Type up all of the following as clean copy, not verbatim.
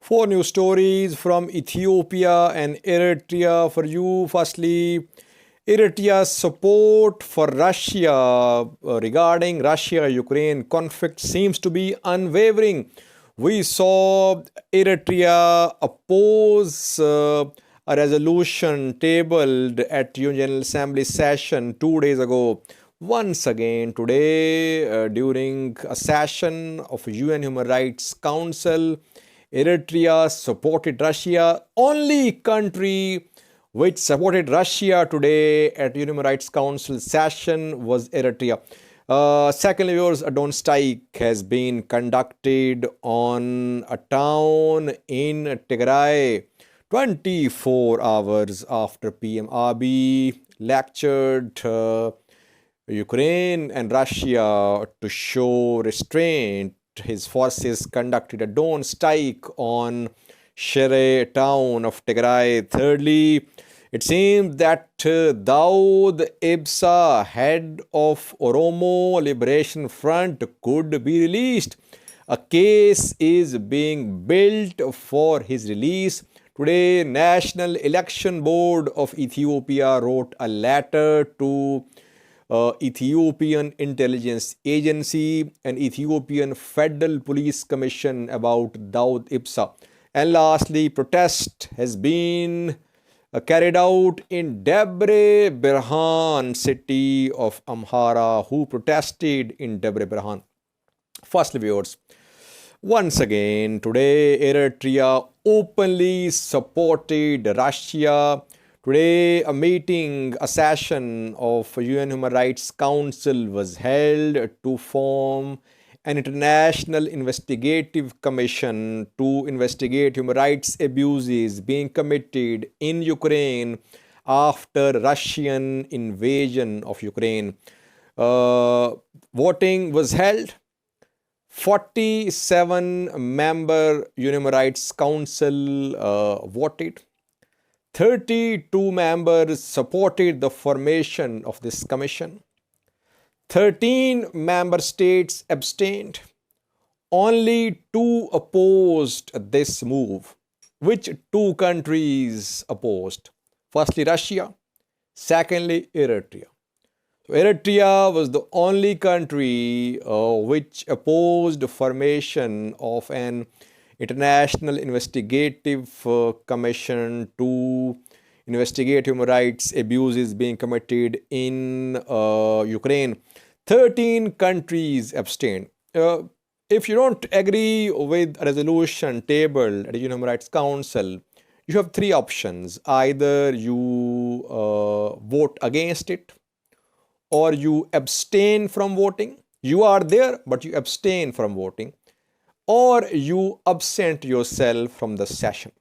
Four news stories from Ethiopia and Eritrea for you. Firstly, Eritrea's support for Russia regarding Russia-Ukraine conflict seems to be unwavering. We saw Eritrea oppose a resolution tabled at UN General Assembly session 2 days ago. Once again, today, during a session of UN Human Rights Council, Eritrea supported Russia. Only country which supported Russia today at Human Rights Council session was Eritrea. Secondly, yours, a drone strike has been conducted on a town in Tigray 24 hours after PM Abiy lectured Ukraine and Russia to show restraint. His forces conducted a drone strike on Shire town of Tigray. Thirdly, it seems that Daud Ibsa, head of Oromo Liberation Front, could be released. A case is being built for his release. Today, National Election Board of Ethiopia wrote a letter to Ethiopian Intelligence Agency and Ethiopian Federal Police Commission about Daud Ibsa. And lastly, protest has been carried out in Debre Berhan city of Amhara. Who protested in Debre Berhan? Firstly, viewers, once again, today Eritrea openly supported Russia. Today, a session of UN Human Rights Council was held to form an international investigative commission to investigate human rights abuses being committed in Ukraine after Russian invasion of Ukraine. Voting was held. 47-member Human Rights Council voted. 32 members supported the formation of this commission. 13 member states abstained. Only 2 opposed this move. Which 2 countries opposed? Firstly, Russia. Secondly, Eritrea. So Eritrea was the only country which opposed the formation of an international investigative commission to investigate human rights abuses being committed in Ukraine. 13 countries abstained. If you don't agree with a resolution tabled at the Human Rights Council, you have 3 options. Either you vote against it, or you abstain from voting. You are there, but you abstain from voting, or you absent yourself from the session.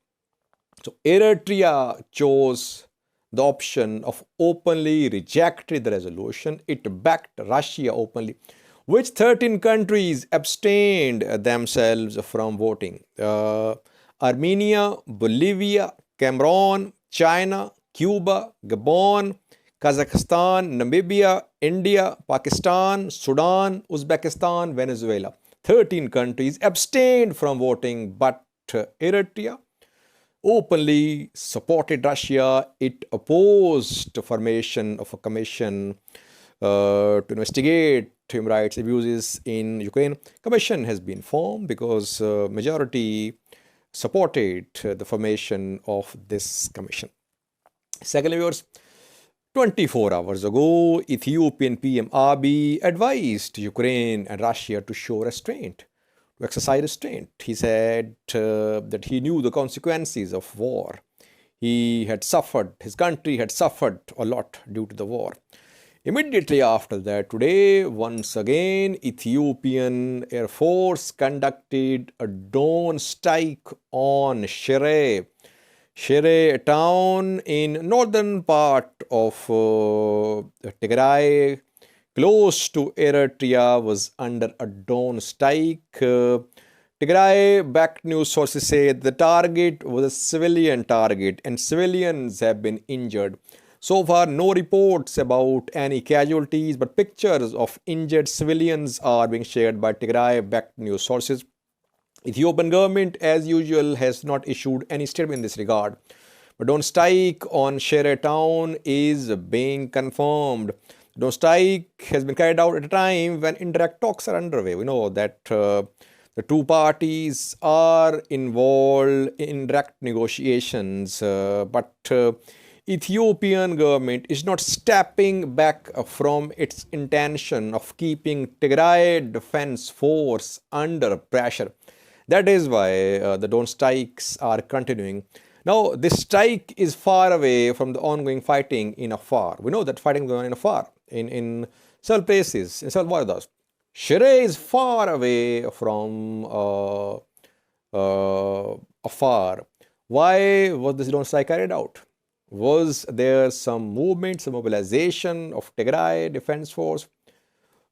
So Eritrea chose the option of openly rejected the resolution. It backed Russia openly. Which 13 countries abstained themselves from voting? Armenia, Bolivia, Cameroon, China, Cuba, Gabon, Kazakhstan, Namibia, India, Pakistan, Sudan, Uzbekistan, Venezuela. 13 countries abstained from voting, but Eritrea openly supported Russia. It opposed the formation of a commission to investigate human rights abuses in Ukraine. Commission has been formed because majority supported the formation of this commission. Secondly, viewers, 24 hours ago, Ethiopian PM Abiy advised Ukraine and Russia to show restraint, to exercise restraint. He said that he knew the consequences of war. His country had suffered a lot due to the war. Immediately after that, today, once again, Ethiopian Air Force conducted a drone strike on Shire. Shire, a town in northern part of Tigray, close to Eritrea, was under a drone strike. Tigray-backed news sources say the target was a civilian target and civilians have been injured. So far, no reports about any casualties, but pictures of injured civilians are being shared by Tigray-backed news sources. Ethiopian government, as usual, has not issued any statement in this regard. But drone strike on Shire town is being confirmed. Drone strike has been carried out at a time when indirect talks are underway. We know that the two parties are involved in direct negotiations, but Ethiopian government is not stepping back from its intention of keeping Tigray Defense Force under pressure. That is why the drone strikes are continuing. Now, this strike is far away from the ongoing fighting in Afar. We know that fighting is going on in Afar, in several places, in several borders. Shire is far away from Afar. Why was this drone strike carried out? Was there some movement, some mobilization of Tigray Defense Force?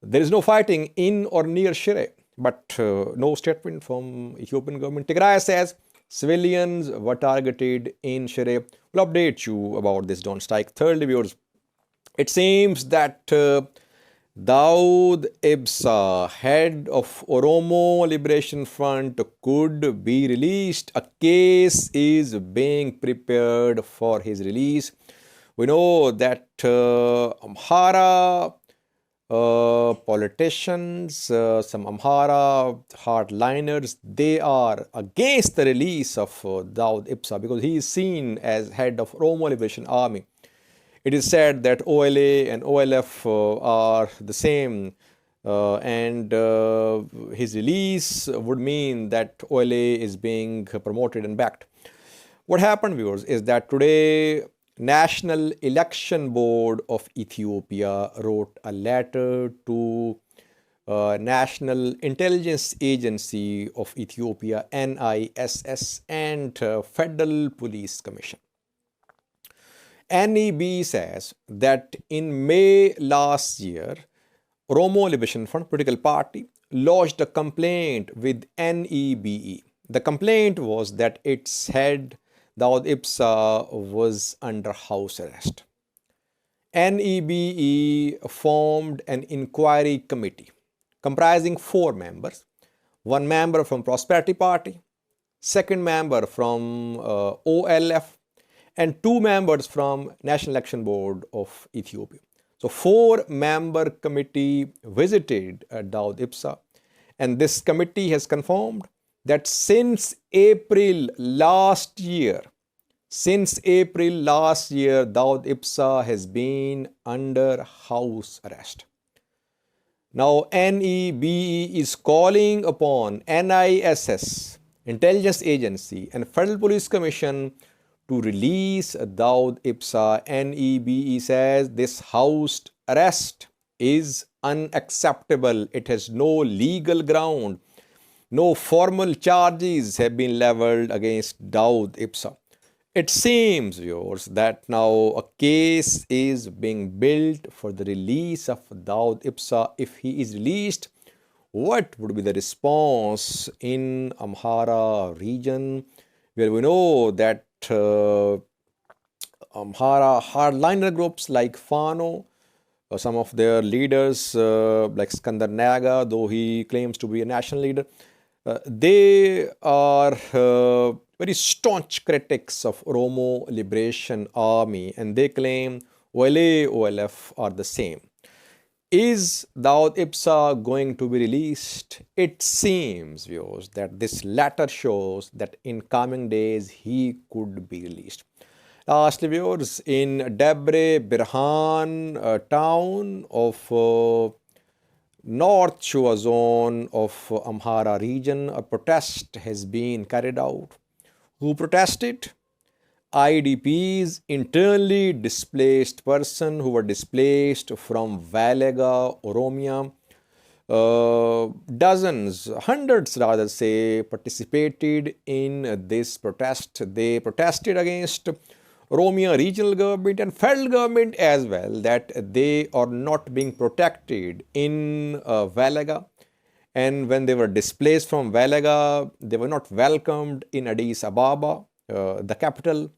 There is no fighting in or near Shire, but no statement from Ethiopian government. Tigray says civilians were targeted in Shire. We'll update you about this drone strike. Thirdly, viewers, it seems that Daud Ibsa, head of Oromo Liberation Front, could be released. A case is being prepared for his release. We know that Amhara politicians, some Amhara hardliners, they are against the release of Daud Ibsa because he is seen as head of Oromo Liberation Army. It is said that OLA and OLF are the same, and his release would mean that OLA is being promoted and backed. What happened, viewers, is that today National Election Board of Ethiopia wrote a letter to National Intelligence Agency of Ethiopia, NISS, and Federal Police Commission. NEB says that in May last year, Oromo Liberation Front political party lodged a complaint with NEBE. The complaint was that its head, Daud Ibsa, was under house arrest. NEBE formed an inquiry committee comprising 4 members, 1 member from Prosperity Party, 2nd member from OLF, and 2 members from National Election Board of Ethiopia. So 4-member committee visited Daud Ibsa, and this committee has confirmed that since April last year, Daud Ibsa has been under house arrest. Now, NEBE is calling upon NISS, Intelligence Agency, and Federal Police Commission to release Daud Ibsa. NEBE says this house arrest is unacceptable. It has no legal ground. No formal charges have been leveled against Daud Ibsa. It seems, viewers, that now a case is being built for the release of Daud Ibsa. If he is released, what would be the response in Amhara region, where we know that Amhara hardliner groups like Fano, some of their leaders like Skandar Naga, though he claims to be a national leader, they are very staunch critics of Oromo Liberation Army, and they claim OLA, OLF are the same. Is Daud Ibsa going to be released? It seems, viewers, that this letter shows that in coming days he could be released. Lastly, viewers, in Debre Berhan town of North Shua zone of Amhara region, a protest has been carried out. Who protested? IDPs, internally displaced persons who were displaced from Valega, Oromia. Dozens, hundreds rather say, participated in this protest. They protested against Oromia regional government and federal government as well, that they are not being protected in Valega. And when they were displaced from Valega, they were not welcomed in Addis Ababa, the capital,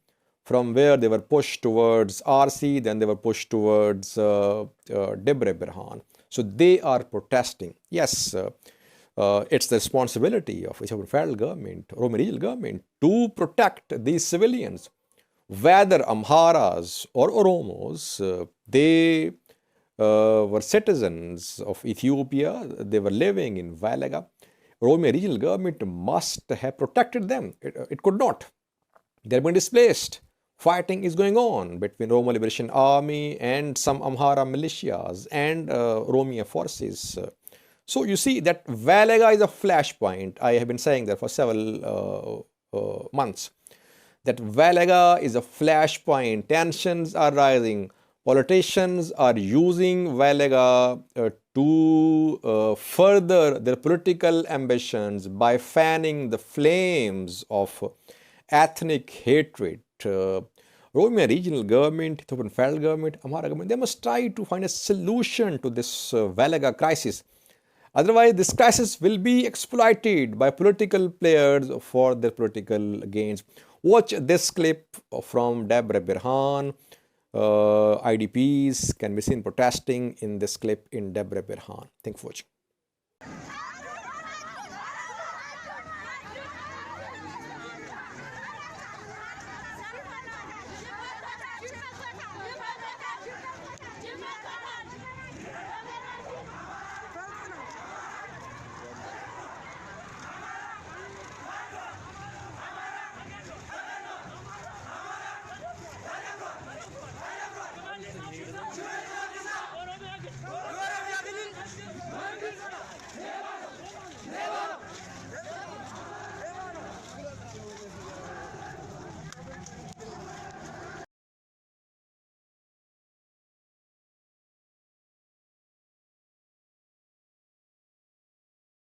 from where they were pushed towards RC, then they were pushed towards Debre Berhan. So they are protesting. Yes, it's the responsibility of Ethiopian federal government, Oromo regional government, to protect these civilians, whether Amharas or Oromos. They were citizens of Ethiopia. They were living in Valaga. Oromo regional government must have protected them. It could not. They're being displaced. Fighting is going on between Oromo Liberation Army and some Amhara militias and Oromia forces. So you see that Valaga is a flashpoint. I have been saying that for several months. That Valaga is a flashpoint. Tensions are rising. Politicians are using Valaga to further their political ambitions by fanning the flames of ethnic hatred. Oromia regional government, Ethiopian federal government, Amhara government, they must try to find a solution to this Valaga crisis. Otherwise, this crisis will be exploited by political players for their political gains. Watch this clip from Debre Berhan. IDPs can be seen protesting in this clip in Debre Berhan. Thank you for watching.